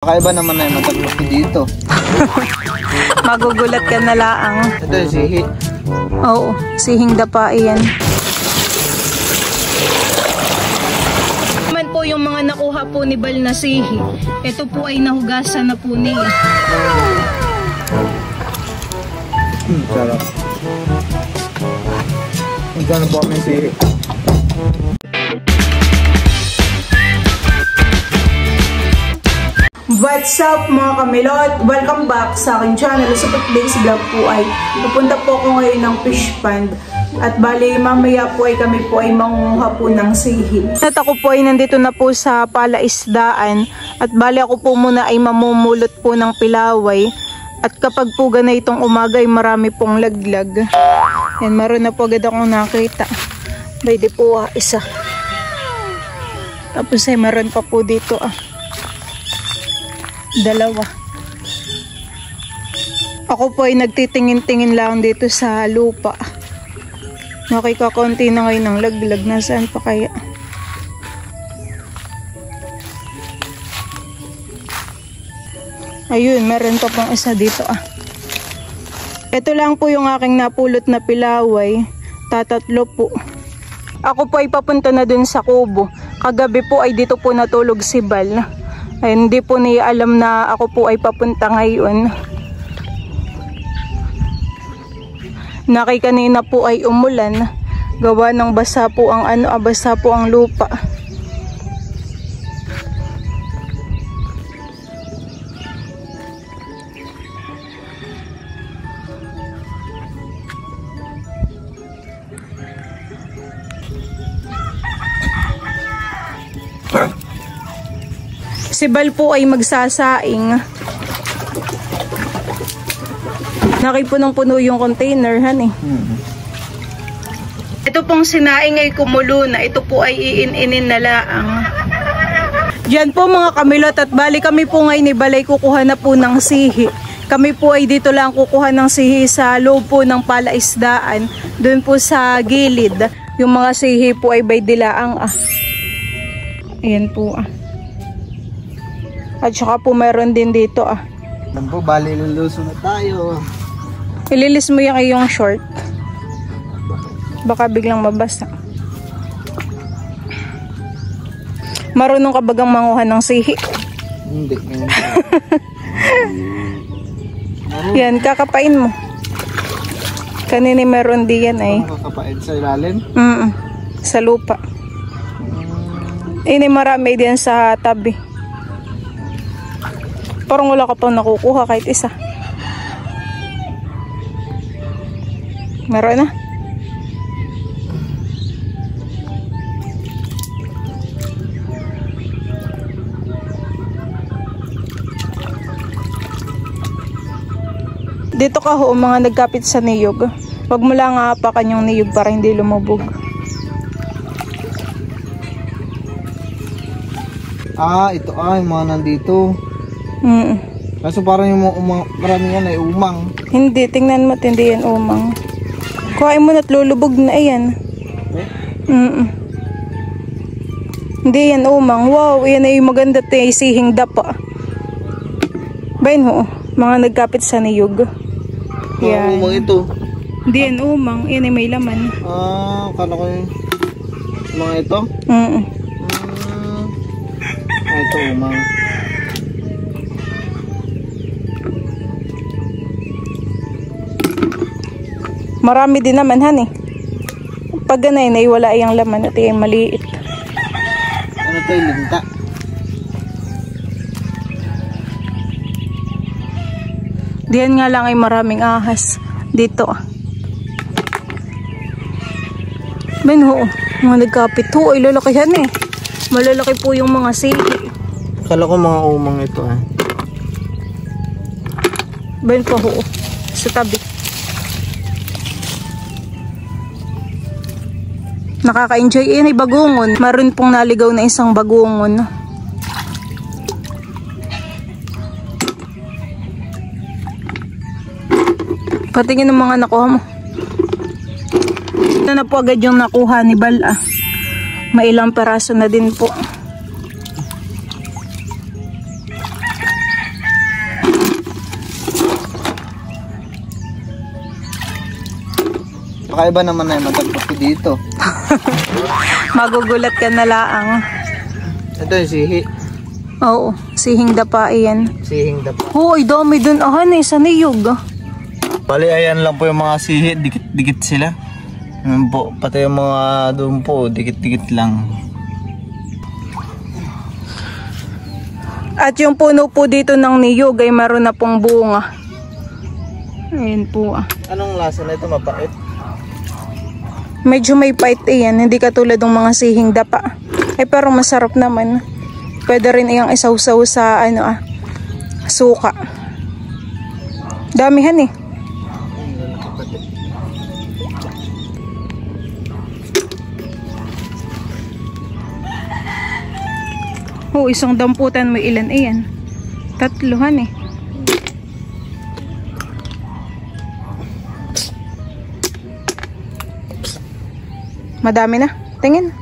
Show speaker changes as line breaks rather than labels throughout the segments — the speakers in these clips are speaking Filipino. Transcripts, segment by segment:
Kakaiba naman na yung matagputi dito.
Magugulat ka na laang.
Ito yung sihi.
Oo, sihing dapa iyan. Naman po yung mga nakuha po ni Bal na sihi. Ito po ay nahugasan na po niya.
Sarap. Magkano po kami sihi?
What's up mga kamilot? Welcome back sa aking channel. Sa today's vlog po ay pupunta po ako ngayon ng fish pond. At bali mamaya po ay kami po ay mangunguha po ng sihi. At ako po ay nandito na po sa palaisdaan. At bali ako po muna ay mamumulot po ng pilaway. At kapag po ganitong umaga ay marami pong laglag. Yan, meron na po agad akong nakita. Pwede po isa. Tapos ay meron pa po dito dalawa. Ako po ay nagtitingin-tingin lang dito sa lupa. Nakikakonti na ngayon ng laglag. Nasaan pa kaya? Ayun, meron pa pang isa dito Ito lang po yung aking napulot na pilaway. Tatatlo po. Ako po ay papunta na dun sa kubo. Kagabi po ay dito po natulog si Bal. Ay, hindi po niya alam na ako po ay papunta ngayon. Kanina po ay umulan. Gawa ng basa po ang basa po ang lupa. Si Bal po ay magsasaing. Nakipunong-puno yung container, Ito pong sinaing ay kumulo na. Ito po ay iin-inin na laang. Diyan po mga kamilot, at bali kami po ngayon ni Balay kukuha na po ng sihi. Kami po ay dito lang kukuha ng sihi sa loob po ng palaisdaan. Doon po sa gilid. Yung mga sihi po ay by dilaang Ayan po At saka po meron din dito
Yan po, bali luluso na tayo.
Ililis mo yung iyong short. Baka biglang mabasa. Marunong ka bagang manguha ng sihi?
Hindi.
Yan, kakapain mo. Kanini meron di yan
Kakapain sa ilalim?
Sa lupa. Ini marami din sa tabi. Parang wala ka pang nakukuha kahit isa. Meron na. Dito ka mga nagkapit sa niyog. Huwag mo lang apakan yung niyog para hindi lumubog.
Ito yung mga nandito. Kaso parang yung marami yan ay umang.
Hindi, tingnan mo, hindi yan umang. Kuhain mo na't lulubog na yan. Hindi yan umang. Wow, yan ay maganda sihing dapa. Bayan mo, mga nagkapit sa niyog. Yan.
Umang ito.
Hindi yan umang, yan ay may laman.
Kala ko yung mga ito? Ito umang.
Marami din naman Pag ganay na wala yung laman at yung maliit.
Ano to yung linta?
Diyan nga lang ay maraming ahas dito. Mga nagkapit ay lalakihan Malalaki po yung mga sihi.
Kala ko mga umang ito
Sa tabi. Nakaka-enjoy ay bagungon. Maroon pong naligaw na isang bagungon. Patingin ng mga nakuha mo. Ito na po agad yung nakuha ni Bal May ilang peraso na din po.
Pakaiba naman na yung matagpos ko dito.
Magugulat ka na laang.
Ito yung sihi.
Oo, sihing dapa yan.
Sihing dapa.
Hoy, dami dun ahan eh, sa niyog.
Bali, ayan lang po yung mga sihi. Dikit-dikit sila. Ayan po, pati yung mga doon po, dikit-dikit lang.
At yung puno po dito ng niyog ay meron na pong bunga. Ayan po ah.
Anong lasa na ito? Mapait?
Medyo may bite yan, hindi katulad ng mga sihing dapa. Ay pero masarap naman. Pwede rin iyang isawsaw sa suka. Damihan eh. Oh, isang damputan mo ilan iyan? Tatluhan eh. Madami na. Tingin.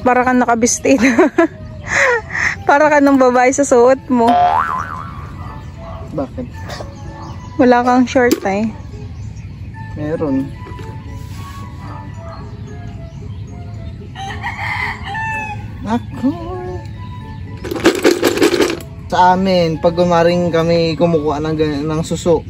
Para kang nakabistit. Para ka ng babae sa suot mo.
Bakit?
Wala kang short eh.
Meron. Ako. Sa amin, pag gumaring kami kumukuha ng suso,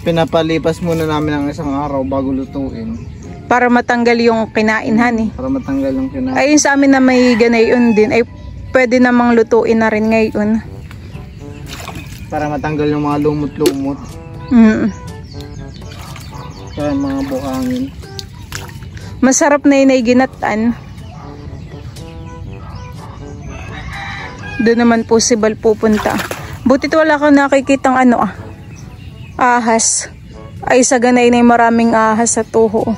pinapalipas muna namin ng isang araw bago lutuin.
Para matanggal yung kinainhan eh.
Para matanggal yung kinain.
Ayun sa amin na may ganayon din, ay pwede namang lutuin na rin ngayon.
Para matanggal yung mga lumot-lumot. Kaya mga buhangin.
Masarap na yun ay ginatan. Doon naman po si Bal pupunta. Butit wala kang nakikitang ahas. Ay sa ganay na maraming ahas sa tuho.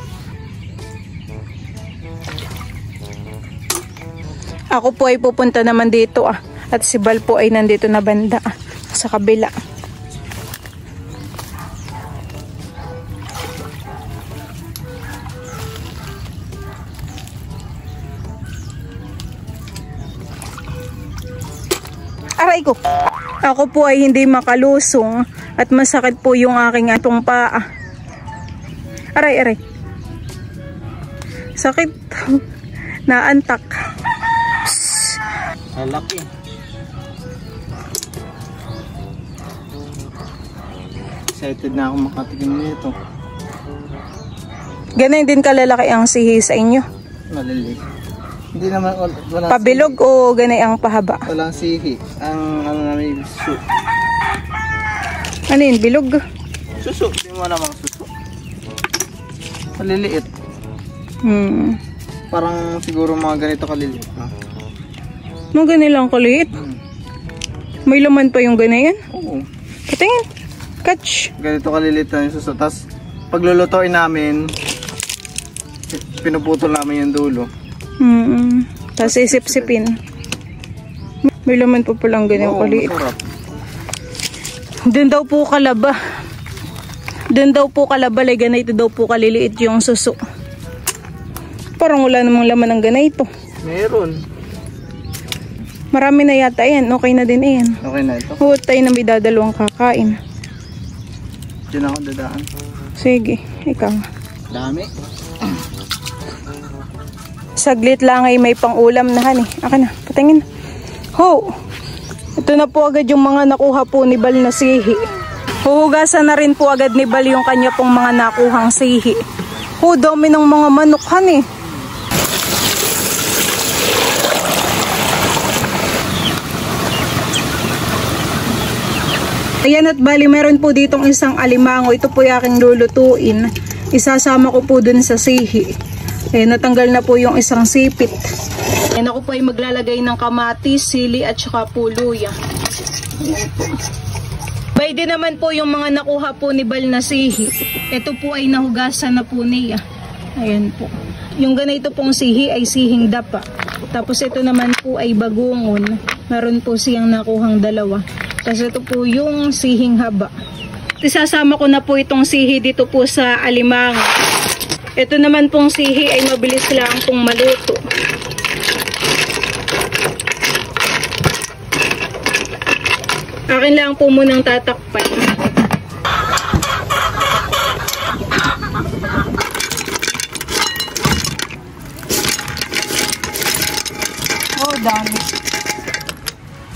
Ako po ay pupunta naman dito At si Bal po ay nandito na banda sa kabila. Aray ko. Ako po ay hindi makalusong at masakit po yung aking atong paa. Aray, aray. Sakit. Naantak.
Malaki. Excited na ako makatikim nito.
Ganun din kalalaki ang sihi sa inyo?
Maliliit. Hindi naman walang
pabilog sihi. O ganay ang pahaba?
Walang sihi. Ang namin suso.
Ano yun? Bilog?
Suso. Hindi mo namang suso. Maliliit. Parang siguro mga ganito kaliliit.
Mga ganito kaliit? May laman pa yung ganayan?
Oo.
Patingin. Catch.
Ganito kaliliit na yung suso. Tapos paglulutuin namin, pinuputol namin yung dulo.
Tapos isip-sipin. May laman pa palang ganyan kaliit. Doon daw po kalaba. Doon daw po kalaba. Ganito daw po kaliliit yung suso. Parang wala namang laman ng ganito.
Meron.
Marami na yata yan. Okay na din yan.
Okay na ito.
Huwag tayo na may dadalawang kakain.
Diyan ako dadaan.
Sige, ikaw.
Dami.
Saglit lang ay may pang-ulam na han eh. Aka na, patingin. Ho! Ito na po agad yung mga nakuha po ni Bal na sihi. Huhugasan na rin po agad ni Bal yung kanya pong mga nakuhang sihi. Ho, dami ng mga manok han eh. Ayan at bali meron po ditong isang alimango. Ito po yung aking lulutuin. Isasama ko po dun sa sihi. Natanggal na po yung isang sipit. Ako po ay maglalagay ng kamatis, sili at saka po luya. Ayan po. Pwede naman po yung mga nakuha po ni Bal na sihi. Ito po ay nahugasan na po niya. Ayan po. Yung ganito pong sihi ay sihing dapa. Tapos ito naman po ay bagungon. Meron po siyang nakuhang dalawa. Tapos ito po yung sihing haba. Isasama ko na po itong sihi dito po sa alimango. Ito naman pong sihi ay mabilis lang pong maluto. Akin lang po munang tatakpan. Oh, dami.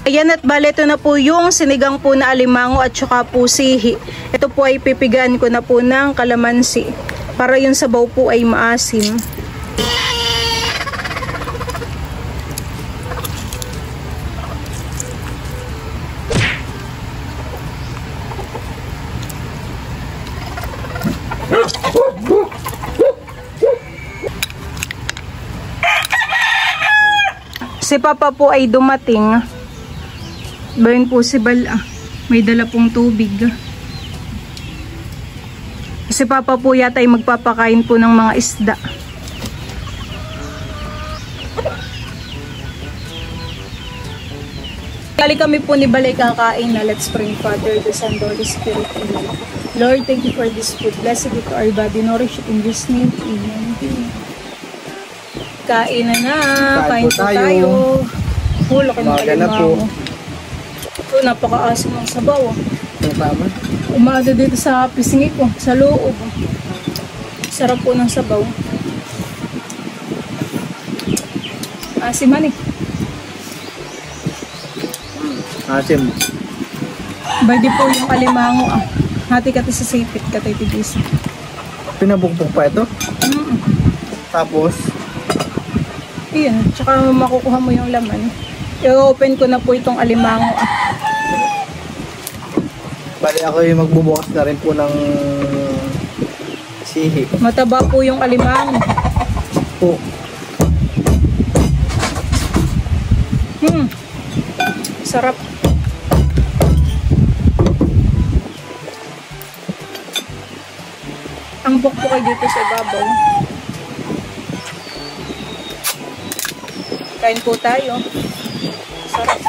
Ayan, at bale, ito na po yung sinigang po na alimango at saka po sihi. Ito po ay pipigaan ko na po ng kalamansi para yung sabaw po ay maasim. Si Papa po ay dumating. Bayan po si Bala. May dala pong tubig. Si Papa po yata ay magpapakain po ng mga isda. Kali kami po ni Balay kakain na. Let's pray. Father, the Son, the Holy Spirit. Amen. Lord, thank you for this food. Blessed it to our body. Nourish it in this name. Amen. Kain na. Kain po tayo. Laki ng alimango. Ito, napaka-asim ng sabaw. Umaga dito sa pisngi ko, sa loob. Sarap po ng sabaw. Asiman eh.
Asim.
Pwede po yung alimango ah. Hati ka sa sipit ka tayo tigisa.
Pinabukbuk pa ito? Tapos?
Iyan, tsaka makukuha mo yung laman. I-open ko na po itong alimango ah.
Bali ako yung magbubukas na rin po ng sihi.
Mataba po yung alimango.
Po.
Sarap. Ang bukbukay dito sa ibabaw. Kain po tayo. Sarap.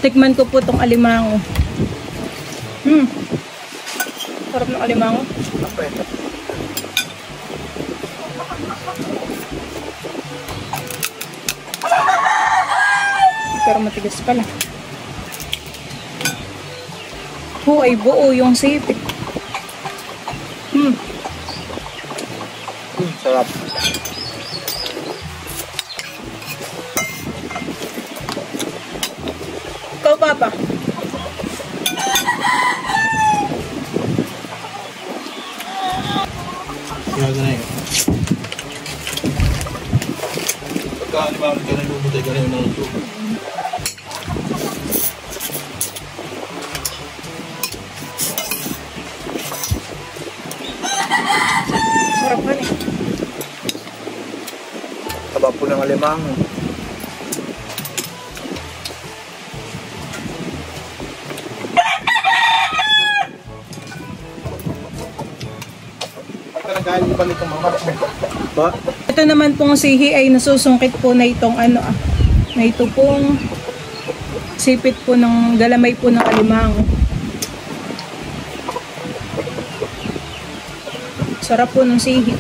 Tikman ko po itong alimango. Sarap ng alimango. Pero matigas pala. Ay buo yung sipit.
Sarap.
Ikaw, Papa.
Grabe na yun. Pagka-animamit ka na lumutay ka na yung mga ito.
Sarap man eh.
Taba po ng alimango. Ba?
Ito naman pong sihi ay nasusungkit po na itong ano ah. Na ito pong sipit po ng galamay po ng alimango. Sarap po ng sihi.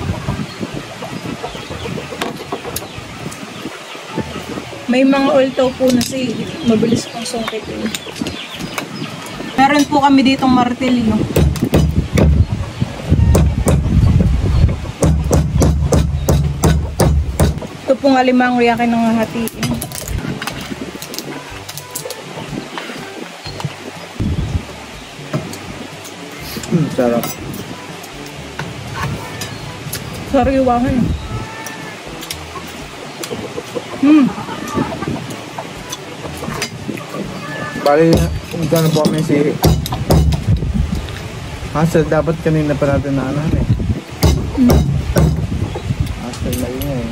May mga ultaw po na sihi. Mabilis pong sungkitin. Meron po kami ditong martilyo. Ito pong alimango yakin ng hahatiin.
Sarap.
Sariwahan.
Bali, gano'n po kami si Hassel, dapat kanina pa natin na ano eh. Hassel na yun eh.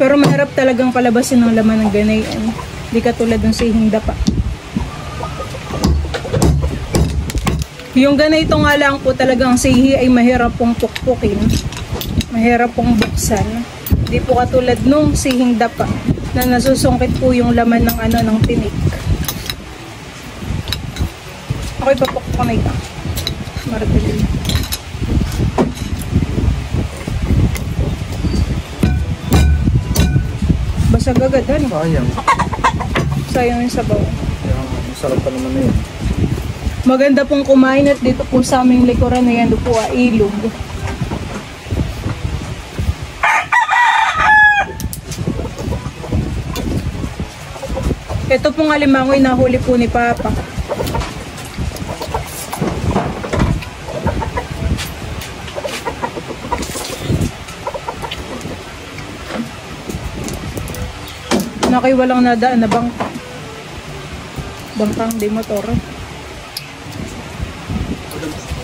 Pero mahirap talagang palabasin ng laman ng ganayan. Hindi katulad ng sihing dapa. Yung ganito nga lang po talagang sihi ay mahirap pong pukpukin. Mahirap pong buksan. Hindi po katulad nung sihing dapa na nasusungkit po yung laman ng ano ng tinik. Ako'y papakpanay ka. Maragalin. Basag agad, ano?
Sayang.
Sayang yung sabaw.
Kaya masarap pa naman na yun.
Maganda pong kumain at dito po sa aming likuran na yan po ilog. Ito pong alimangoy nahuli po ni Papa. Nakay walang nadaan na bangka. Bangkang di motor.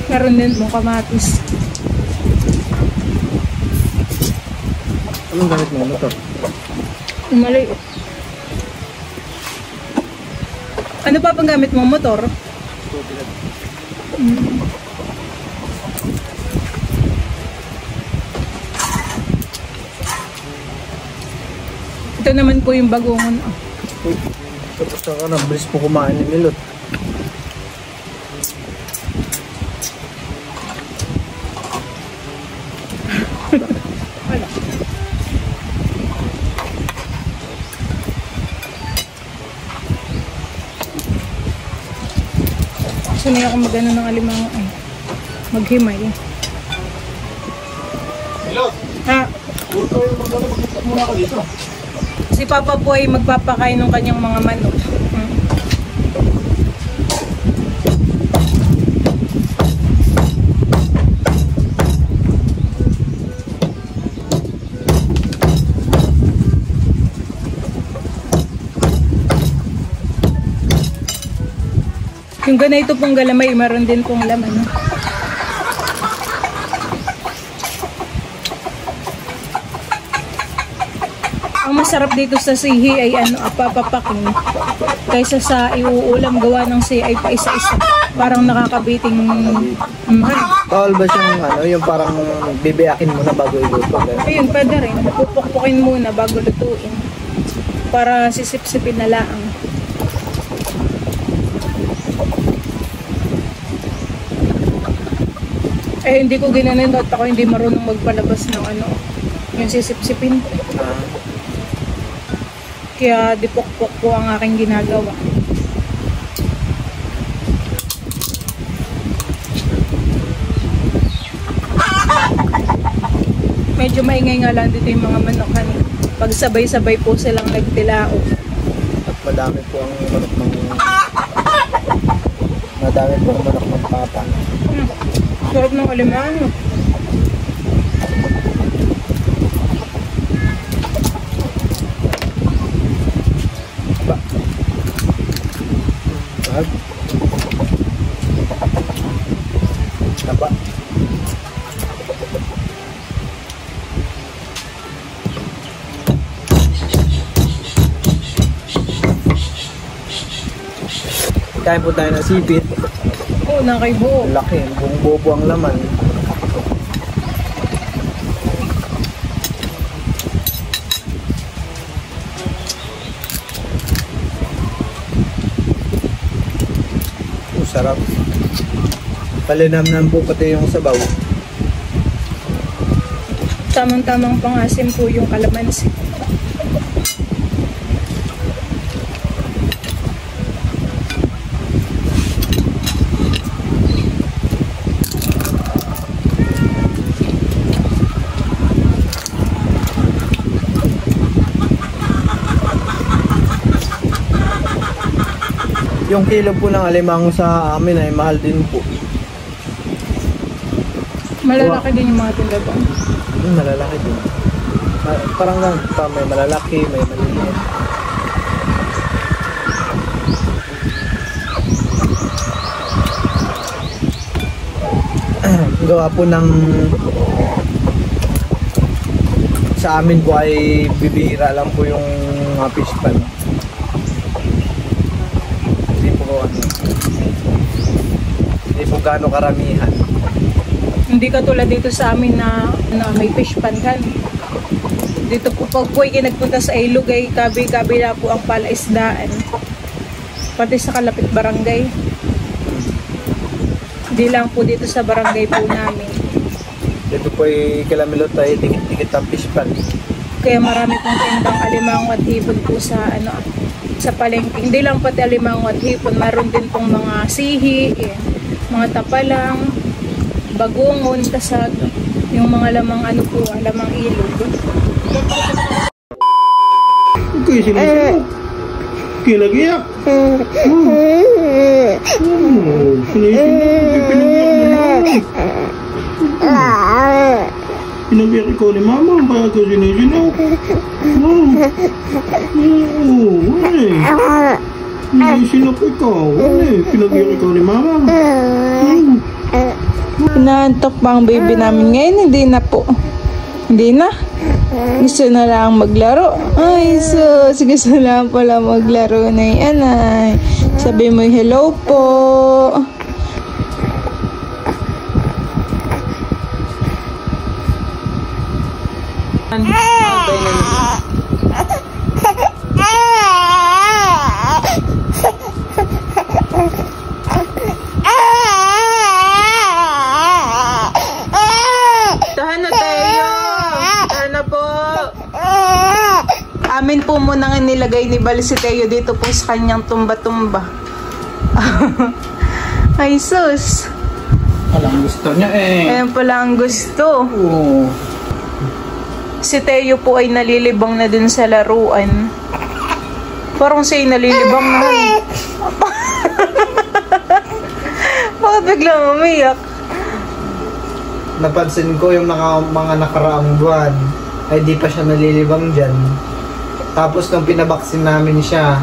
Meron din mong kamatis.
Anong gamit mo motor?
Umali. Ano pa pang gamit mong motor? Ito naman po yung bagongon.
Uy, tapos ka na, bilis po kumain ni Milot.
Wala. Sanay ako mag-ano ng alimango ay. Maghimay.
Milot!
Ha?
Muna ka dito.
Si Papa po ay magpapakain ng kanyang mga manok. Yung ganito pong galamay, meron din pong laman. Ang masarap dito sa sihi ay papapakin kaysa sa iuulam gawa ng sihi ay paisa-isa. Parang nakakabiting
Bawal ba siyang yung parang bibiyakin mo na bago iluto?
ayun, pwede rin. Pupukpukin muna bago lutuin. Para sisip-sipin na laang. Eh, hindi ko ginanin at ako hindi marunong magpalabas ng yung sisip-sipin. Kaya dipok-pok po ang aking ginagawa. Medyo maingay nga lang dito yung mga manokan. Pag sabay-sabay po silang nagtilao.
At madami po ang manok ng Papa.
Sarap ng alimango.
Taba. Kain po tayo ng sipit.
Oo, nakaibuo.
Laki, buong bobo ang laman. Sarap. Palinamnam po pati yung sabaw.
Tamang-tamang pangasim po yung kalamansi.
Yung kilo po ng alimango sa amin ay mahal din po.
Malalaki din yung mga tindagan.
Malalaki din. Parang lang, may malalaki, may maliliit. Gawa po ng sa amin po ay bibihira lang po yung fish pan. Hindi po gaano karamihan.
Hindi katulad dito sa amin na may fish pan kan. Dito po pag po nagpunta sa ilog ay kabi-kabi na po ang palaisdaan. Pati sa kalapit barangay. Di lang po dito sa barangay po namin.
Dito po ay kilamilot tayo, dikit-dikit ang fish pond.
Kaya marami pong tindang alimango at hipon po sa sa palengke. Hindi lang pati alimango at hipon, meron din pong mga sihi, mga tapalang, bagungon, tasag, yung mga lamang lamang ilog.
Okay, sige. Kilagiyak. Pinagiyak ikaw ni mama, kaya ito sinisinaw. Sinisinaw ikaw. Pinagiyak ikaw ni mama.
Inaantok pa ang baby namin ngayon, hindi na po. Hindi na. Gusto na lang maglaro. Ay, sus. Gusto na lang pala maglaro na yan, ay. Sabi mo hello po. Amin po munang inilagay ni Bal si Teo dito po sa kanyang tumba-tumba. Ay sus.
Alam gusto niya
Ayan pala ang gusto.
Oo.
Si Teo po ay nalilibang na dun sa laruan. Parang siya'y nalilibang na. Bakit biglang umiyak?
Napansin ko yung mga nakaraang buwan ay di pa siya nalilibang dyan. Tapos nung pinabaksin namin siya,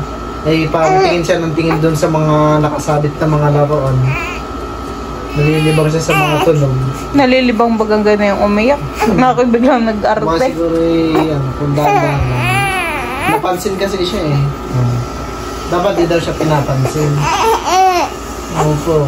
ay parang tingin siya ng tingin doon sa mga nakasabit na mga laruan. Nalilibang siya sa mga tunog.
Nalilibang bagang gano'n yung umiyak. Nakibiglang
Mga
nag-arte.
siguro kung dahan. Napansin kasi siya Dapat di daw siya pinapansin. Opo.